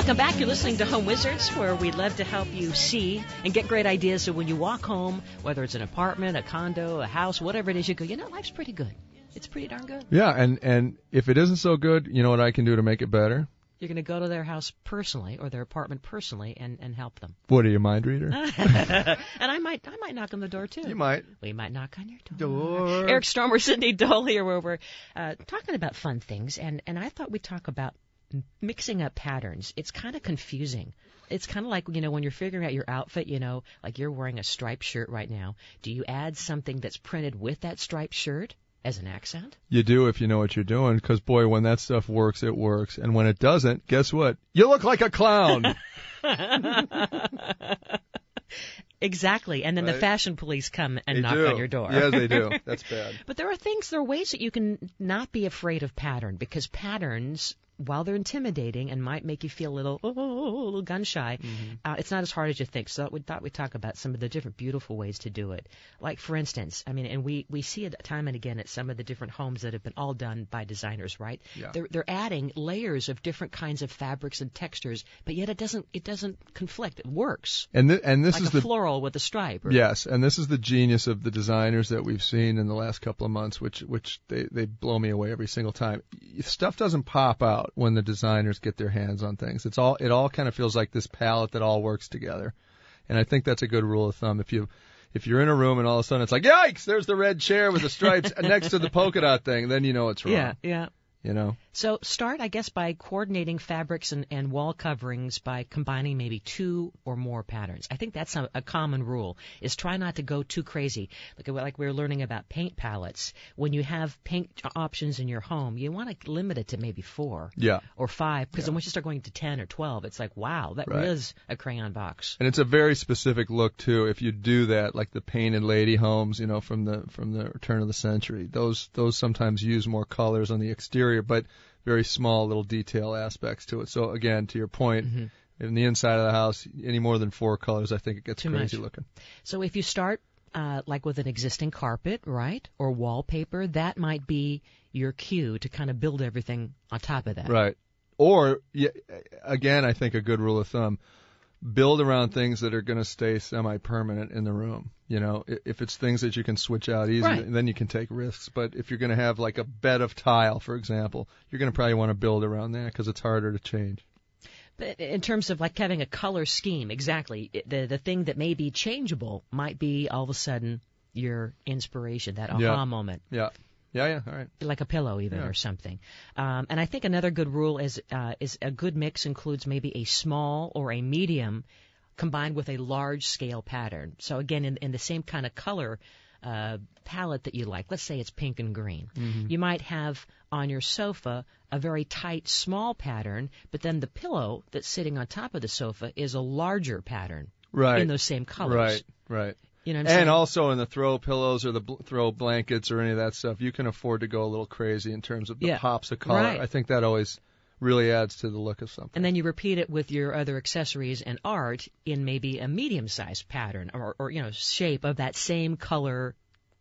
Welcome back. You're listening to Home Wizards, where we love to help you see and get great ideas so when you walk home, whether it's an apartment, a condo, a house, whatever it is, you go, life's pretty good. It's pretty darn good. Yeah, and if it isn't so good, you know what I can do to make it better? You're going to go to their house personally or their apartment personally and help them. What, are you a mind reader? And I might knock on the door, too. You might. We might knock on your door. Eric Stromer, Sydney Dole here, where we're talking about fun things. And I thought we'd talk about mixing up patterns. It's kind of confusing. It's kind of like, when you're figuring out your outfit, like you're wearing a striped shirt right now. Do you add something that's printed with that striped shirt as an accent? You do if you know what you're doing, because, boy, when that stuff works, it works. And when it doesn't, guess what? You look like a clown. Exactly. And then the fashion police come and knock on your door. Yes, they do. That's bad. But there are ways that you can not be afraid of pattern, because patterns, while they're intimidating and might make you feel a little gun shy, it's not as hard as you think. So we thought we'd talk about some of the different beautiful ways to do it. Like, for instance, and we see it time and again at some of the different homes that have been all done by designers, right? Yeah. They're adding layers of different kinds of fabrics and textures, but yet it doesn't conflict. It works. And this like is a floral with a stripe. Yes, and this is the genius of the designers that we've seen in the last couple of months, which they blow me away every single time. Stuff doesn't pop out when the designers get their hands on things. It all kind of feels like this palette that all works together. And I think that's a good rule of thumb. If you're in a room and all of a sudden it's like, yikes, there's the red chair with the stripes next to the polka dot thing, then you know it's wrong. Yeah. So start, I guess, by coordinating fabrics and wall coverings by combining maybe two or more patterns. I think that's a common rule, is try not to go too crazy. Like we were learning about paint palettes. When you have paint options in your home, you want to limit it to maybe 4 or 5, because then once you start going to 10 or 12, it's like, wow, that really is a crayon box. And it's a very specific look, too. If you do that, like the painted lady homes, from the turn of the century, those sometimes use more colors on the exterior, but very small little detail aspects to it. So again, to your point, in the inside of the house, any more than 4 colors, I think it gets crazy looking. So if you start like with an existing carpet, right, or wallpaper, that might be your cue to kind of build everything on top of that. Right. Or, again, I think a good rule of thumb, build around things that are going to stay semi-permanent in the room. If it's things that you can switch out easily, then you can take risks. But if you're going to have like a bed of tile, for example, you're going to probably want to build around that because it's harder to change. But in terms of like having a color scheme, exactly, the thing that may be changeable might be all of a sudden your inspiration, that aha moment. Yeah. All right. Like a pillow even or something. And I think another good rule is a good mix includes maybe a small or a medium combined with a large-scale pattern. So, again, in the same kind of color palette that you like, let's say it's pink and green, you might have on your sofa a very tight, small pattern, but then the pillow that's sitting on top of the sofa is a larger pattern in those same colors. Right. You know what I'm saying? And also in the throw pillows or the throw blankets or any of that stuff, you can afford to go a little crazy in terms of the pops of color. Right. I think that always really adds to the look of something. And then you repeat it with your other accessories and art in maybe a medium-sized pattern or shape of that same color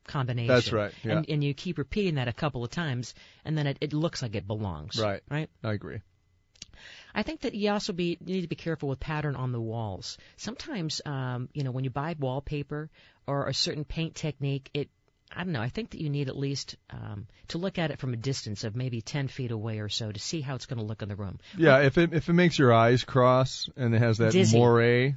combination. That's right. Yeah. And you keep repeating that a couple of times, and then it looks like it belongs. Right. I agree. I think that you also need to be careful with pattern on the walls. Sometimes, when you buy wallpaper or a certain paint technique, I don't know, I think that you need at least to look at it from a distance of maybe 10 feet away or so to see how it's going to look in the room. Yeah, if it makes your eyes cross and it has that moire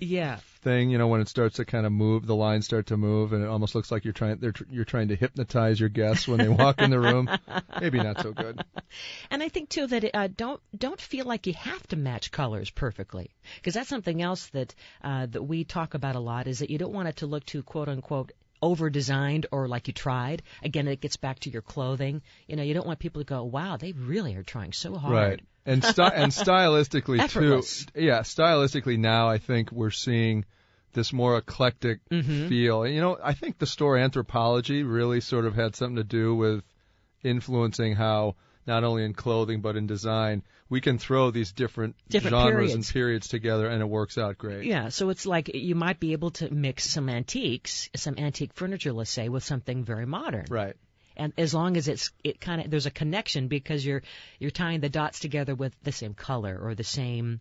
thing, when it starts to kind of move, the lines start to move, and it almost looks like you're trying to hypnotize your guests when they walk in the room. Maybe not so good. And I think too that don't feel like you have to match colors perfectly, because that's something else that we talk about a lot, is that you don't want it to look too quote unquote over-designed or like you tried. Again, it gets back to your clothing. You don't want people to go, wow, they really are trying so hard. Right. And stylistically, effortless. too. Yeah, stylistically now I think we're seeing this more eclectic feel. I think the store Anthropology really sort of had something to do with influencing how, not only in clothing but in design, we can throw these different genres and periods together, and it works out great. Yeah, so it's like you might be able to mix some antique furniture, let's say, with something very modern. Right. And as long as there's a connection, because you're tying the dots together with the same color or the same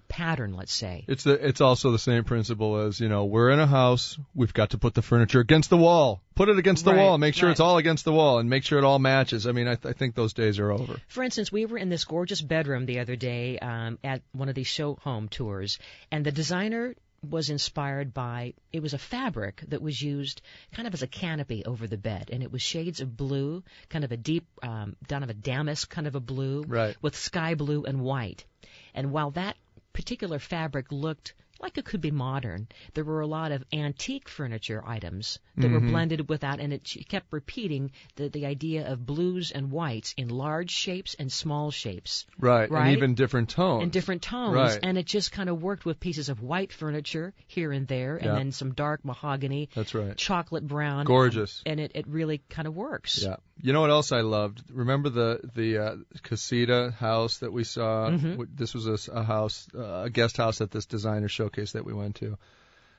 pattern, let's say. It's also the same principle as, we're in a house, we've got to put the furniture against the wall. Put it against the wall, make sure it's all against the wall, and make sure it all matches. I mean, I think those days are over. For instance, we were in this gorgeous bedroom the other day at one of these show home tours, and the designer was inspired by, it was a fabric that was used kind of as a canopy over the bed, and it was shades of blue, kind of a deep, kind of a damask kind of a blue, with sky blue and white. And while that particular fabric looked like it could be modern, there were a lot of antique furniture items that were blended with that, and it kept repeating the idea of blues and whites in large shapes and small shapes. Right, and even different tones. And different tones, right. And it just kind of worked with pieces of white furniture here and there, and then some dark mahogany. That's right. Chocolate brown. Gorgeous. And it really kind of works. Yeah. You know what else I loved? Remember the Casita house that we saw? This was a house, a guest house at this designer showcase that we went to.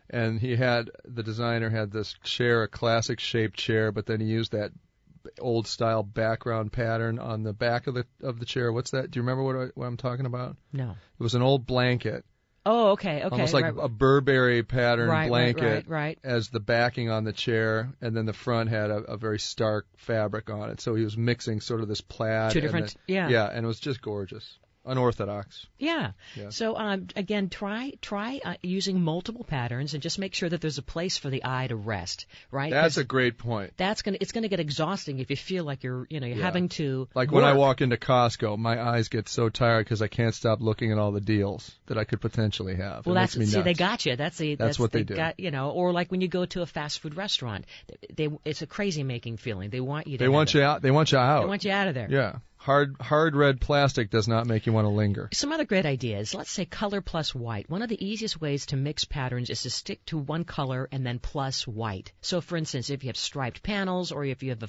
And the designer had this chair, a classic shaped chair, but then he used that old style background pattern on the back of the chair. What's that? Do you remember what I'm talking about? No. It was an old blanket. Oh, okay. Almost like a Burberry pattern blanket right. as the backing on the chair, and then the front had a very stark fabric on it. So he was mixing sort of this plaid. Two different, Yeah, and it was just gorgeous. Unorthodox. Yeah. So again, try using multiple patterns and just make sure that there's a place for the eye to rest. Right. That's a great point. It's gonna get exhausting if you feel like you're having to. Like work. when I walk into Costco, my eyes get so tired because I can't stop looking at all the deals that I could potentially have. Well, they got you. That's what they do. Or like when you go to a fast food restaurant, it's a crazy making feeling. They want you to. They want you out. They want you out. They want you out of there. Yeah. Hard red plastic does not make you want to linger. Some other great ideas. Let's say color plus white. One of the easiest ways to mix patterns is to stick to one color and then plus white. So, for instance, if you have striped panels or if you have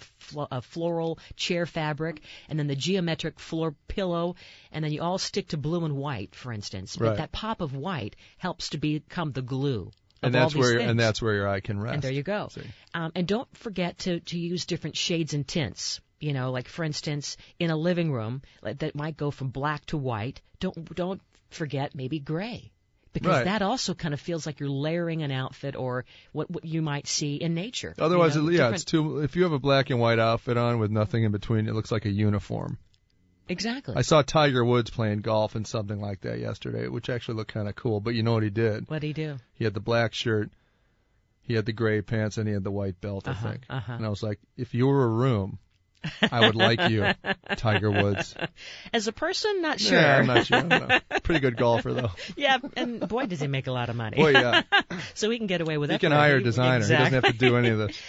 a floral chair fabric and then the geometric floor pillow, and then you all stick to blue and white, for instance. But that pop of white helps to become the glue. And that's where your eye can rest. And there you go. And don't forget to use different shades and tints. Like for instance, in a living room that might go from black to white. Don't forget maybe gray, because that also kind of feels like you're layering an outfit or what you might see in nature. Otherwise, it's too. If you have a black and white outfit on with nothing in between, it looks like a uniform. Exactly. I saw Tiger Woods playing golf in something like that yesterday, which actually looked kind of cool. But you know what he did? What'd he do? He had the black shirt, he had the gray pants, and he had the white belt, I think. And I was like, if you were a room, I would like you, Tiger Woods. As a person, not sure. Yeah, I'm not sure. I don't know. Pretty good golfer, though. Yeah, and boy, does he make a lot of money. Boy, yeah. So he can get away with that. He can hire a designer. Exactly. He doesn't have to do any of this.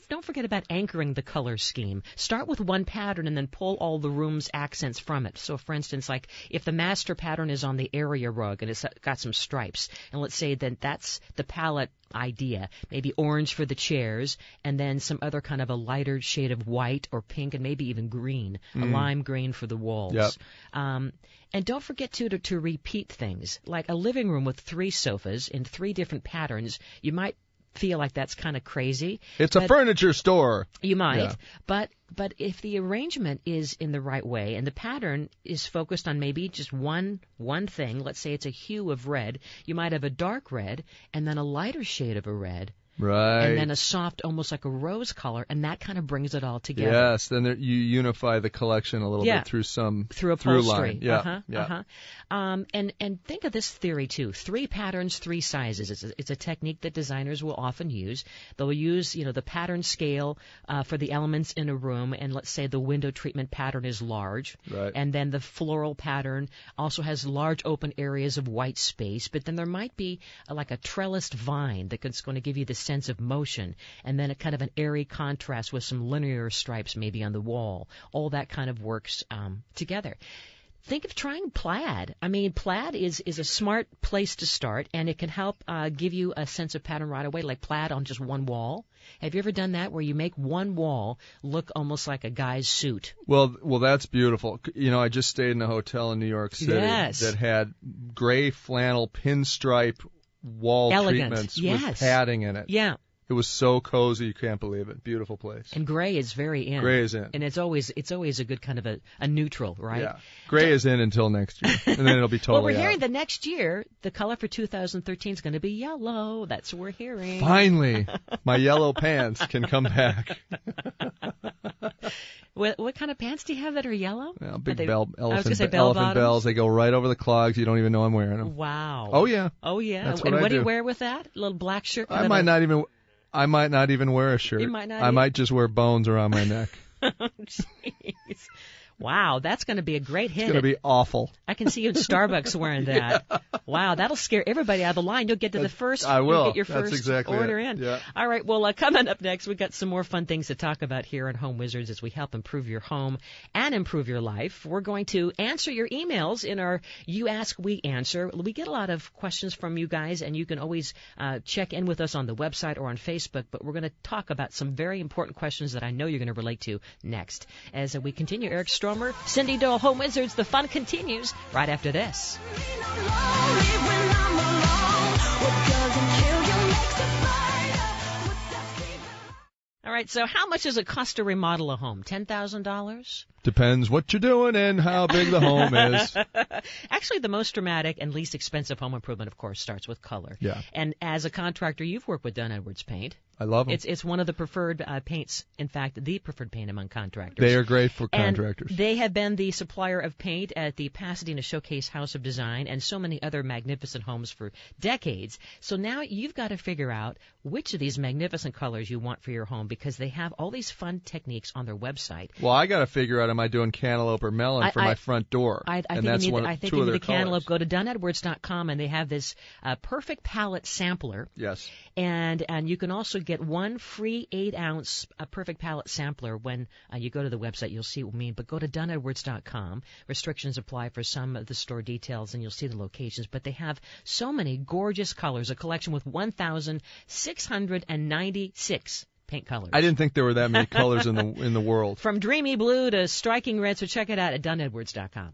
Don't forget about anchoring the color scheme. Start with one pattern and then pull all the room's accents from it. So, for instance, like if the master pattern is on the area rug and it's got some stripes, and let's say that that's the palette idea, maybe orange for the chairs, and then some other kind of a lighter shade of white or pink, and maybe even green, a lime green for the walls. Yep. And don't forget to repeat things. Like a living room with 3 sofas in 3 different patterns, you might feel like that's kind of crazy. It's a furniture store. You might, but if the arrangement is in the right way and the pattern is focused on maybe just one thing, let's say it's a hue of red, you might have a dark red and then a lighter shade of a red. Right. And then a soft, almost like a rose color, and that kind of brings it all together. Yes, then you unify the collection a little bit through upholstery. Through line. And think of this theory too: 3 patterns, 3 sizes. It's a technique that designers will often use. They'll use the pattern scale for the elements in a room, and let's say the window treatment pattern is large, and then the floral pattern also has large open areas of white space. But then there might be like a trellised vine that's going to give you the sense of motion, and then a kind of an airy contrast with some linear stripes maybe on the wall. All that kind of works together. Think of trying plaid. I mean, plaid is a smart place to start, and it can help give you a sense of pattern right away, like plaid on just one wall. Have you ever done that, where you make one wall look almost like a guy's suit? Well, that's beautiful. I just stayed in a hotel in New York City that had gray flannel pinstripe wall treatments with padding in it. Yeah. It was so cozy, you can't believe it. Beautiful place. And gray is very in. Gray is in. And it's always a good kind of a neutral, right? Yeah. Gray is in until next year, and then it'll be totally Well, we're hearing out. the next year, the color for 2013 is going to be yellow. That's what we're hearing. Finally, my yellow pants can come back. What kind of pants do you have that are yellow? Well, big elephant elephant bottoms? bells. They go right over the clogs. You don't even know I'm wearing them. Wow. Oh yeah. Oh yeah. That's and what I what do you do. wear with that? A little black shirt? I might not even wear a shirt. You might not I might just wear bones around my neck. Jeez. Wow, that's going to be a great hit. It's going to be awful. I can see you in Starbucks wearing that. Yeah. Wow, that'll scare everybody out of the line. You'll get to the first. I will. You'll get your That's first exactly order it. in. Yeah. All right. Well, coming up next, we've got some more fun things to talk about here at Home Wizards as we help improve your home and improve your life. We're going to answer your emails in our You Ask, We Answer. We get a lot of questions from you guys, and you can always check in with us on the website or on Facebook. But we're going to talk about some very important questions that I know you're going to relate to next. As we continue, Eric Stromer, Cindy Dole, Home Wizards. The fun continues right after this. All right, so how much does it cost to remodel a home? $10,000? Depends what you're doing and how big the home is. Actually, the most dramatic and least expensive home improvement, of course, starts with color. Yeah. And as a contractor, you've worked with Dunn Edwards Paint. I love them. It's one of the preferred paints. In fact, the preferred paint among contractors. They are great for contractors. And they have been the supplier of paint at the Pasadena Showcase House of Design and so many other magnificent homes for decades. So now you've got to figure out which of these magnificent colors you want for your home because they have all these fun techniques on their website. Well, I got to figure out, am I doing cantaloupe or melon for my front door? I think you need the cantaloupe. Go to DunnEdwards.com and they have this perfect palette sampler. Yes. And you can also get one free 8-ounce perfect palette sampler when you go to the website. You'll see what we mean. But go to DunnEdwards.com. Restrictions apply for some of the store details, and you'll see the locations. But they have so many gorgeous colors, a collection with 1,696 paint colors. I didn't think there were that many colors in the world. From dreamy blue to striking red, so check it out at DunnEdwards.com.